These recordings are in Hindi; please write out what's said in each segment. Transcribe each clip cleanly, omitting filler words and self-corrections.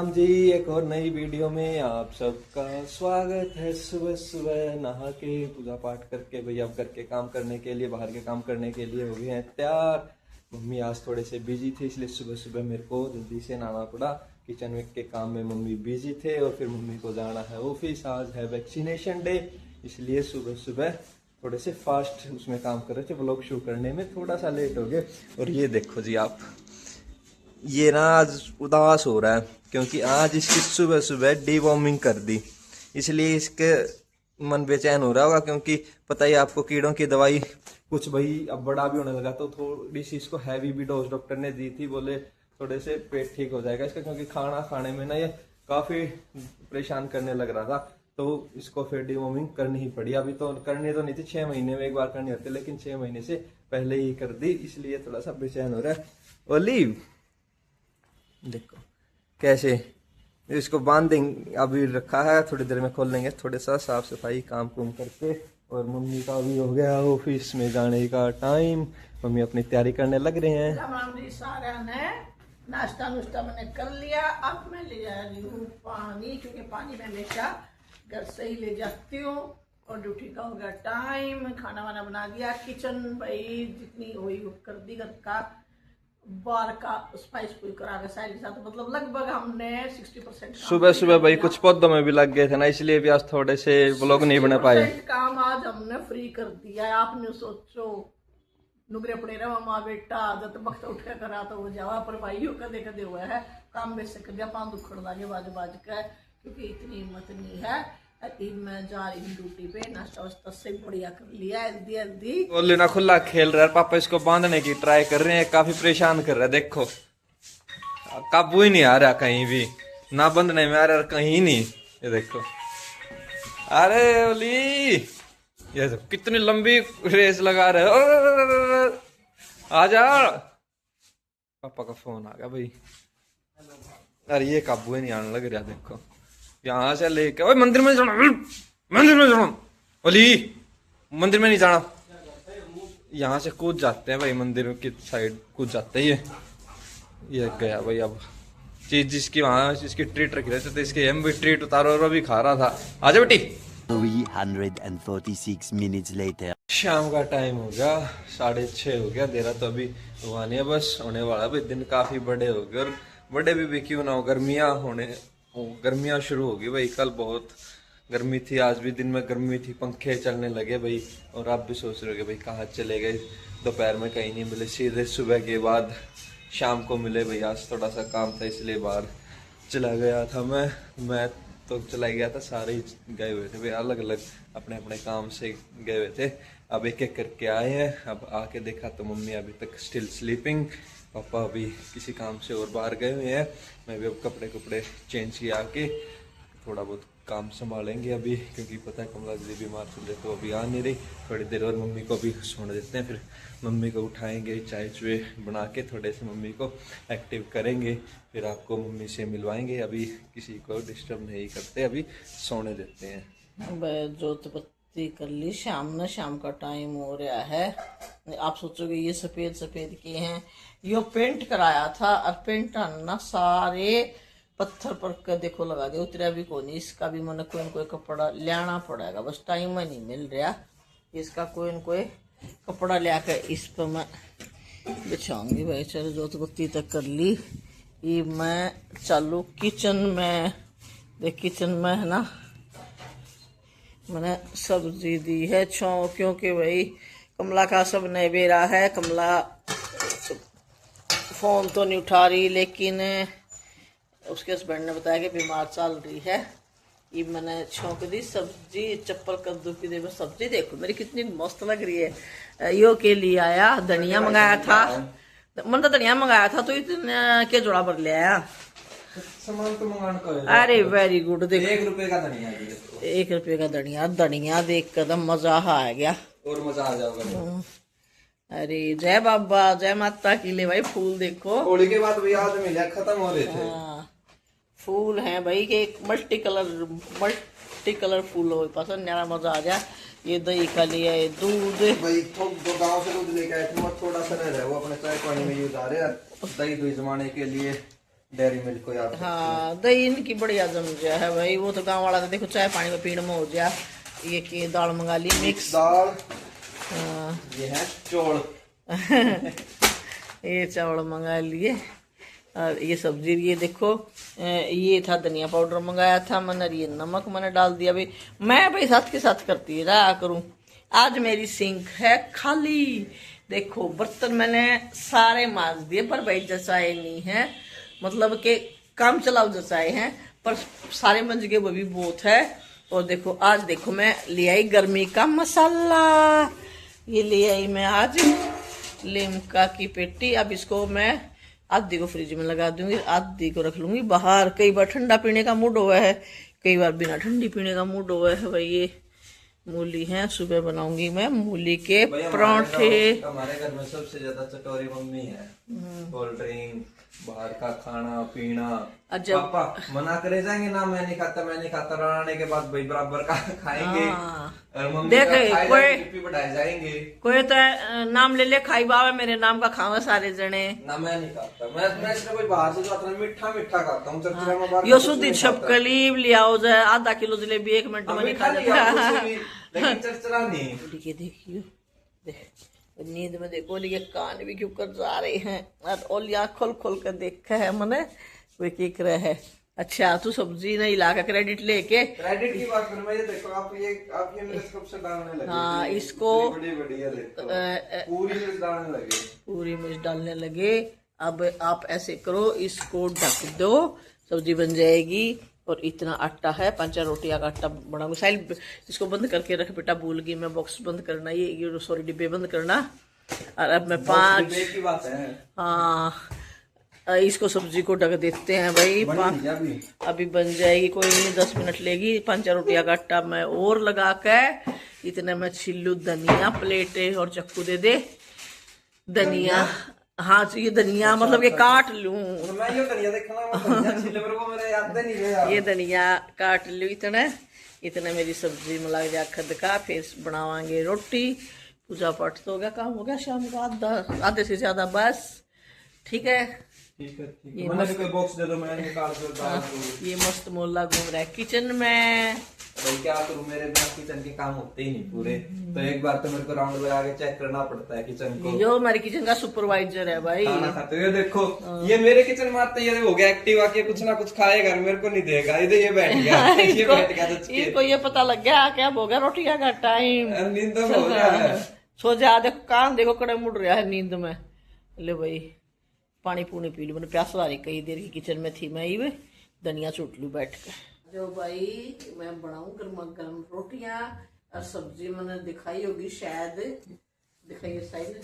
राम जी। एक और नई वीडियो में आप सबका स्वागत है। सुबह सुबह नहा के पूजा पाठ करके भाई अब घर के काम करने के लिए, बाहर के काम करने के लिए हो गए हैं तैयार। मम्मी आज थोड़े से बिजी थे, इसलिए सुबह सुबह मेरे को जल्दी से नहाना पड़ा। किचन में के काम में मम्मी बिजी थे और फिर मम्मी को जाना है ऑफिस। आज है वैक्सीनेशन डे, इसलिए सुबह सुबह थोड़े से फास्ट उसमें काम कर रहे थे। व्लॉग शूट करने में थोड़ा सा लेट हो गए। और ये देखो जी आप, ये ना आज उदास हो रहा है क्योंकि आज इसकी सुबह सुबह डीवॉर्मिंग कर दी, इसलिए इसके मन बेचैन हो रहा होगा। क्योंकि पता ही आपको, कीड़ों की दवाई कुछ भाई अब बड़ा भी होने लगा तो थोड़ी सी इसको हैवी भी डोज डॉक्टर ने दी थी। बोले थोड़े से पेट ठीक हो जाएगा इसका, क्योंकि खाना खाने में ना ये काफी परेशान करने लग रहा था। तो इसको फिर डीवॉर्मिंग करनी ही पड़ी। अभी तो करनी तो नहीं थी, 6 महीने में एक बार करनी होती, लेकिन 6 महीने से पहले ही कर दी, इसलिए थोड़ा सा बेचैन हो रहा है। ओलिव देखो कैसे इसको बांध देंगे, अभी रखा है, थोड़ी देर में खोल लेंगे। थोड़े सा साफ सफाई काम कुम करके, और मम्मी का भी हो गया ऑफिस में जाने का टाइम। मम्मी अपनी तैयारी करने लग रहे हैं। राम जी सारा ने नाश्ता नुश्ता मैंने कर लिया। अब मैं ले जा रही हूँ पानी, क्योंकि पानी मैं हमेशा घर से ही ले जाती हूँ। और ड्यूटी का हो गया टाइम, खाना वाना बना दिया। किचन भाई जितनी हुई कर दी, घर का बार का स्पाइस फुल करा के साइड के साथ, मतलब लगभग हमने 60% सुबह सुबह भाई कुछ पौधों में भी लग गए थे ना, इसलिए भी आज थोड़े से व्लॉग नहीं बना पाए। काम आज हमने फ्री कर दिया है। आपने सोचो नुगरे पड़े रहा माँ बेटा जब वक्त उठ के करा तो वो जावा, पर भाइयों कदे कदे हुआ है काम में से कर दिया। पाँव दुखड़ लागे बाज बाज का, क्योंकि इतनी हिम्मत नहीं है। मैं जा रही हूँ ड्यूटी पे, नाश्ता वास्ता से बढ़िया कर लिया। हल्दी हल्दी ओली ना खुला खेल रहा है, पापा इसको बांधने की ट्राई कर रहे हैं, काफी परेशान कर रहा है। देखो काबू ही नहीं आ रहा कहीं भी, ना बंधने में आ रहा कहीं नहीं। ये देखो, अरे ओली ये तो कितनी लंबी रेस लगा रहे हो। आजा, पापा का फोन आ गया भाई। अरे ये काबू ही नहीं आने लग रहा। देखो यहाँ से लेके, ओए मंदिर में जाना, मंदिर में जाना, ओली मंदिर में नहीं जाना। यहाँ से कूद जाते हैं भाई, मंदिर की साइड कूद जाते हैं। ये गया भाई। अब चीज जिसकी वहाँ जिसकी ट्रीट रखी रहती, तो इसके हम भी ट्रीट उतारो और अभी खा रहा था। आजा बेटी। 346 minutes later. शाम का टाइम हो गया, 6:30 हो गया। देरा तो अभी हुआ नहीं है, बस होने वाला। भी दिन काफी बड़े हो गए, और बड़े भी क्यों ना हो, गर्मियां शुरू होगी भाई। कल बहुत गर्मी थी, आज भी दिन में गर्मी थी, पंखे चलने लगे भाई। और आप भी सोच रहे हो भाई कहाँ चले गए, दोपहर में कहीं नहीं मिले, सीधे सुबह के बाद शाम को मिले भाई। आज थोड़ा सा काम था इसलिए बाहर चला गया था। मैं तो चला गया था, सारे ही गए हुए थे भाई, अलग अलग अपने अपने काम से गए हुए थे। अब एक एक करके आए हैं। अब आके देखा तो मम्मी अभी तक स्टिल स्लीपिंग, पापा अभी किसी काम से और बाहर गए हुए हैं। मैं भी अब कपड़े चेंज किया के थोड़ा बहुत काम संभालेंगे अभी, क्योंकि पता है कमला दीदी बीमार चल रहे तो अभी आ नहीं रही। थोड़ी देर और मम्मी को भी सोने देते हैं, फिर मम्मी को उठाएंगे, चाय चुए बना के थोड़े से मम्मी को एक्टिव करेंगे, फिर आपको मम्मी से मिलवाएंगे। अभी किसी को डिस्टर्ब नहीं करते, अभी सोने देते हैं। जोत बत्ती कर ली, शाम का टाइम हो रहा है। आप सोचोगे ये सफेद सफेद किए हैं, यो पेंट कराया था। और पेंट ना सारे पत्थर पर के देखो लगा दे, उतरा भी कोई नहीं। इसका भी मन कोई कपड़ा लेना पड़ेगा, बस टाइम में नहीं मिल रहा। इसका कोई कपड़ा ले कर इस पर मैं बिछाऊंगी भाई। चलो जोत बत्ती तक कर ली। ये मैं चालू किचन में, देख किचन में है ना मैंने सब्जी दी है छौं, क्योंकि भाई कमला का सब नैवेरा है। कमला फोन तो नहीं उठा रही, लेकिन उसके हस्बैंड ने बताया कि बीमार चल रही है। ये मैंने छौंक दी सब्जी, चप्पल कद्दू की दे। सब्जी देखो मेरी कितनी मस्त लग रही है। यो के लिए आया धनिया मंगाया था, मैंने तो धनिया मंगाया था, तो इतने के जोड़ा भर ले आया सामान तो मंगाने को है। अरे वेरी गुड। देखो 1 रुपए का धनिया, 1 रुपए का धनिया देख कर मजा आ गया, और मजा आ जाएगा। अरे जय बाबा जय माता की। ले भाई फूल देखो, होली के बाद भी आज मिले, खत्म हो रहे थे। फूल हैं भाई के मल्टी कलर फूल हो पसंद, न्यारा मजा आ गया। ये दही का लिया है, दूध भाई तो गांव से दूध लेके आए थे, थोड़ा सा रह रहा है वो, अपने चाय पानी में यूज आ रहे हैं। दही जमाने के लिए डेयरी मिल्क को याद। हाँ दही इनकी बढ़िया जम गया है भाई। वो तो गांव वाला तो देखो चाय पानी में पीने में हो गया। ये की दाल मंगा ली मिक्स दाल। हाँ ये है चौल। ये चावल मंगा लिए और ये सब्जी। ये देखो ये था धनिया पाउडर मंगाया था मैंने, ये नमक मैंने डाल दिया भाई। मैं भाई साथ के साथ करती रहा करूं। आज मेरी सिंक है खाली। देखो बर्तन मैंने सारे मांज दिए पर भाई जचाए नहीं है, मतलब के काम चलाओ जचाए हैं पर सारे मंज के वो भी बहुत है। और देखो आज देखो मैं ले आई गर्मी का मसाला। ये ले आई मैं आज लिम्का की पेटी। अब इसको मैं आधी को फ्रिज में लगा दूंगी, आधी को रख लूंगी बाहर। कई बार ठंडा पीने का मूड हुआ है, कई बार बिना ठंडी पीने का मूड हुआ है भाई। ये मूली है, सुबह बनाऊंगी मैं मूली के परांठे। हमारे घर में सबसे ज्यादा चटोरी मम्मी है। कोल्ड ड्रिंक, बाहर का खाना पीना। पापा मना करे जाएंगे ना, मैं नहीं खाता मैं नहीं खाता, बनाने के बाद भाई बराबर का खाएंगे। और मम्मी देखे कोई बढ़ाए जाएंगे। कोई तो नाम ले ले खाई बावे मेरे नाम का खावा सारे जने ना। मैं नहीं खाता, मैं सिर्फ कोई बाहर से जो आता है मीठा मीठा खाता हूँ। चरचरा में बाहर यो सुधी छपकली लिया हो जाए आधा किलो जलेबी 1 मिनट में नहीं खा जाता। लेकिन चरचरा नहीं। देखियो देख नींद में देखो ये कान भी क्यों कर जा रहे हैं और ओलिया खोल खोल कर देखा है मैंने वे केक रहा है। अच्छा तू सब्जी नहीं ला के क्रेडिट लेके। क्रेडिट की बात करूं मैं, ये देखो आप ये मेरे कब से डालने लगे। हाँ इसको बड़ी बढ़िया देखो पूरी मिर्च डालने लगे, पूरी मिर्च डालने लगे। अब आप ऐसे करो, इसको ढक दो, सब्जी बन जाएगी। और इतना आटा है 5-4 रोटियां का आटा बनाऊंगी। साइड इसको बंद करके रख बेटा, भूल गई मैं बॉक्स बंद करना, ये सॉरी डिब्बे बंद करना। और अब मैं 5 की बात है। हाँ इसको सब्जी को ढक देते हैं भाई। अभी बन जाएगी, कोई नहीं 10 मिनट लेगी। 5-4 रोटियां का आटा मैं और लगा के इतने में छिल्लू धनिया, प्लेट और चक्कू दे दे धनिया। हाँ ये धनिया मतलब ये काट लूं मैं। ये धनिया देखना धनिया छिले पर वो मेरे याद नहीं है। ये धनिया काट लूं इतने मेरी सब्जी में लग जा खद का। फिर बनावांगे रोटी। पूजा पाठ तो हो गया, काम हो गया शाम को आधे से ज्यादा बस। ठीक है ठीक है ठीक है। मैंने कोई बॉक्स दे दो, मैं निकाल कर डाल दूं। ये मस्त मोला घूम रहा है किचन में। भाई क्या करूं, मेरे बिना किचन के काम होते ही नहीं पूरे। तो एक बार तो मेरे को राउंड लगा के चेक करना पड़ता है किचन को। जो हमारे किचन का सुपरवाइजर है भाई। खाना खाते हुए देखो ये मेरे किचन में आते ये हो गया एक्टिव, आके कुछ ना कुछ खाएगा, मेरे को नहीं देगा। ये बैठ गया ये बैठ गया। इसको ये पता लग गया क्या हो गया रोटियां का टाइम, नींद में हो गया है। सो जा। देखो कान देखो कड़े मुड़ रहा है नींद में। ले भाई पानी पूनी पी लू, मैंने प्यास आ रही कई देर की किचन में थी मैं। ये धनिया चूट लू बैठ कर। जो भाई मैं बनाऊं गर्मा गर्म रोटियां और सब्जी मैंने दिखाई होगी शायद, दिखाइए साइड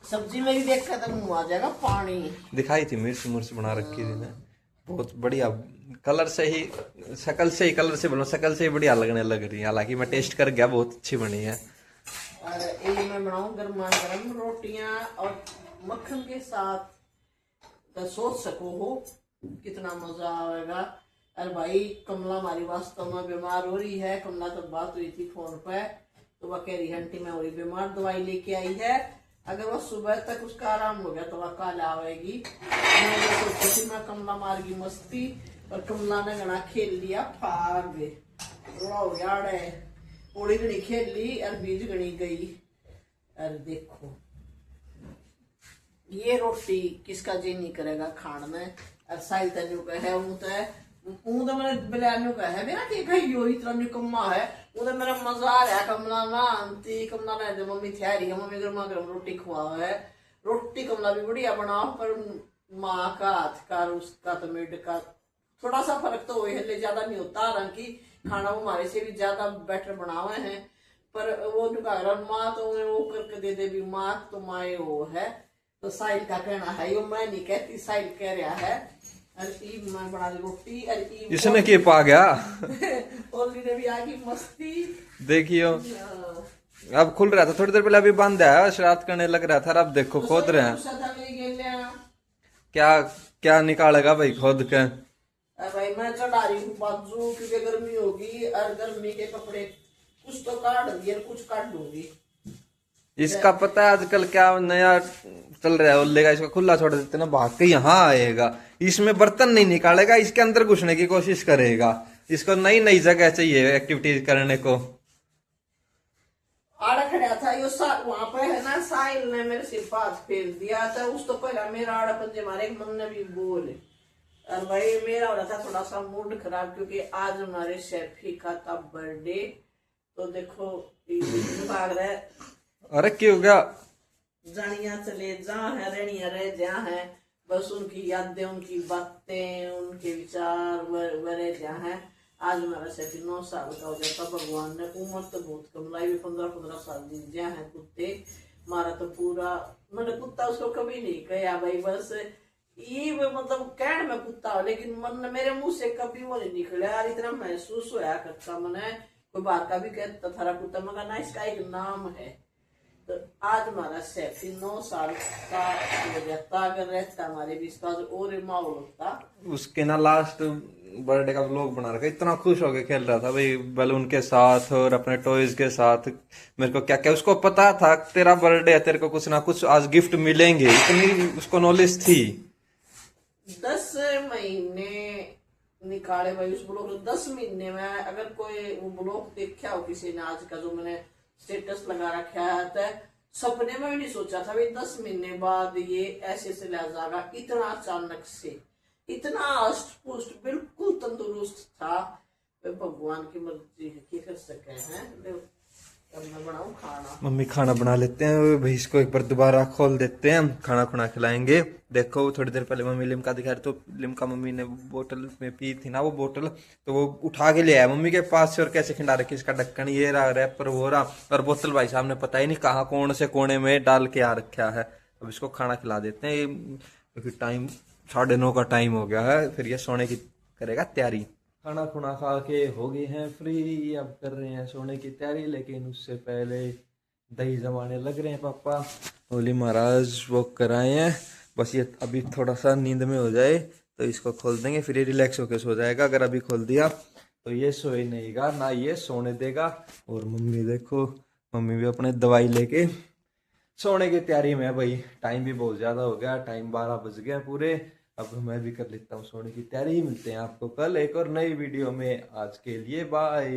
सब्जी में भी देखा था मुंह आ जाएगा पानी। दिखाई थी मिर्च मुर्च बना रखी थी ना, बहुत बढ़िया। कलर से ही शक्ल से ही कलर से बोलो शक्ल से ही बढ़िया लगने लग रही है। हालांकि मैं टेस्ट कर गया, बहुत अच्छी बनी है। और ये मैं बनाऊं गर्मा गर्म रोटियां और मक्खन के साथ, तो सोच सको हो कितना मजा आएगा। अरे भाई कमला हमारी वास्तव में बीमार हो रही है। कमला तो बात हुई थी फोन पे, तो वह कह रही आंटी मैं हो रही बीमार, दवाई लेके आई है। अगर वो सुबह तक उसका आराम हो गया तो वह कल आएगी। मैं ये सोची थी मैं कमला मार गई मस्ती, और कमला ने गणा खेल लिया फाग, थोड़ा हो गया उड़ी गणी खेल ली और बीज गणी गई। अरे देखो ये रोटी किसका जी नहीं करेगा खान में। और साइल तनु का है तो मैंने बिलानु का है मेरा कि भाई यो इतना निकम्मा है। वो तो मेरा मजा आ रहा है। कमला ना आंटी कमला ने जो मम्मी थी मम्मी गर्मा गर्म रोटी खुआ है। रोटी कमला भी बढ़िया बनाओ, पर माँ का हाथ का उसका तो मेड का थोड़ा सा फर्क तो है, ज्यादा नहीं होता। हालांकि खाना वो हमारे से भी ज्यादा बेटर बनावे हैं, पर वो माँ तो वो करके दे दे भी माँ तो माए वो है। तो साहिल का कहना है, यो मैं नहीं कहती, साहिल कह रहा है। अरे मैं बना ली रोटी। अरे इसने के पा गया ओली ने भी आगी मस्ती देखियो। अब खुल रहा था थोड़ी देर पहले, अभी बंद है, शरारत करने लग रहा था। अब देखो खोद रहे हैं। क्या क्या निकालेगा भाई खोद के। भाई मैं चढ़ा रही हूँ बाजू क्योंकि गर्मी होगी, और गर्मी के कपड़े कुछ तो काट दिए कुछ काट दूंगी। इसका पता है आजकल क्या नया चल रहा है ओल्ले का, इसको खुला छोड़ देते ना भाग के यहाँ आएगा, इसमें बर्तन नहीं निकालेगा, इसके अंदर घुसने की कोशिश करेगा। इसको नई नई जगह चाहिए एक्टिविटीज करने को। आड़ा खड़ा था यो वहां पे है ना, साहिल ने मेरे सिर पर हाथ फेर दिया था, उस तो पहला मेरा आड़ा पंजे मारे, मन ने भी बोले। और भाई मेरा हो रहा था थोड़ा सा मूड खराब, क्योंकि आज हमारे शेफी का था बर्थडे। तो देखो भाग रहा है, अरे क्यों गया? जानिया चले जहाँ है, रहनिया रह जहाँ है, बस उनकी यादें, उनकी बातें, उनके विचार वरे जहाँ है। आज हमारा शेफी 9 साल का हो जाता, भगवान ने उम्र तो बहुत कम लाई, 15-15 साल दिन जहाँ है कुत्ते। हमारा तो पूरा, मैंने कुत्ता उसको कभी नहीं कहा भाई, बस ये मतलब कहने में कुत्ता हो, लेकिन मन मेरे मुंह से कभी वो नहीं निकले यार। इतना महसूस होया करता मैंने, कोई बात का भी कहता थारा कुत्ता, मगर ना इसका एक नाम है। तो आज हमारा शेफी 9 साल का हो जाता, अगर रहता हमारे बीच का और माहौल होता। उसके ना लास्ट बर्थडे का व्लॉग बना रखा, इतना खुश होके खेल रहा था भाई बैलून के साथ और अपने टॉयज के साथ। मेरे को क्या क्या उसको पता था तेरा बर्थडे है, तेरे को कुछ ना कुछ आज गिफ्ट मिलेंगे, इतनी उसको नॉलेज थी। 10 महीने निकाले भाई उस ब्लॉग में। 10 महीने में अगर कोई वो ब्लॉग देखा हो किसी ने आज का, जो मैंने स्टेटस लगा रखा है, तो सपने में भी नहीं सोचा था भाई 10 महीने बाद ये ऐसे से ले जाएगा, इतना अचानक से, इतना अष्ट पुष्ट बिल्कुल तंदुरुस्त था। भगवान की मर्जी है, क्या कर सके हैं। मैं बनाऊं खाना, मम्मी खाना बना लेते हैं भाई, इसको एक बार दोबारा खोल देते हैं, खाना खुना खिलाएंगे। देखो थोड़ी देर पहले मम्मी लिमका दिखा रही, तो लिमका मम्मी ने बोतल में पी थी ना वो बोतल, तो वो उठा के ले आया मम्मी के पास से, और कैसे खिंडा रखी इसका ढक्कन, ये रहा रैपर वो रहा, और बोतल भाई साहब ने पता ही नहीं कहाँ कौन से कोने में डाल के आ रखा है। अब इसको खाना खिला देते हैं, क्योंकि टाइम 9:30 का टाइम हो गया है, फिर ये सोने की करेगा तैयारी। खाना खुना खा के हो गए हैं फ्री, अब कर रहे हैं सोने की तैयारी, लेकिन उससे पहले दही जमाने लग रहे हैं पापा। होली महाराज वो कराए हैं, बस ये अभी थोड़ा सा नींद में हो जाए तो इसको खोल देंगे, फिर ये रिलैक्स होकर सो जाएगा। अगर अभी खोल दिया तो ये सोए नहींगा, ना ये सोने देगा। और मम्मी देखो, मम्मी भी अपने दवाई लेके सोने की तैयारी में है भाई। टाइम भी बहुत ज़्यादा हो गया, टाइम 12 बज गया पूरे। अब मैं भी कर लेता हूँ सोने की तैयारी। मिलते हैं आपको कल एक और नई वीडियो में, आज के लिए बाय।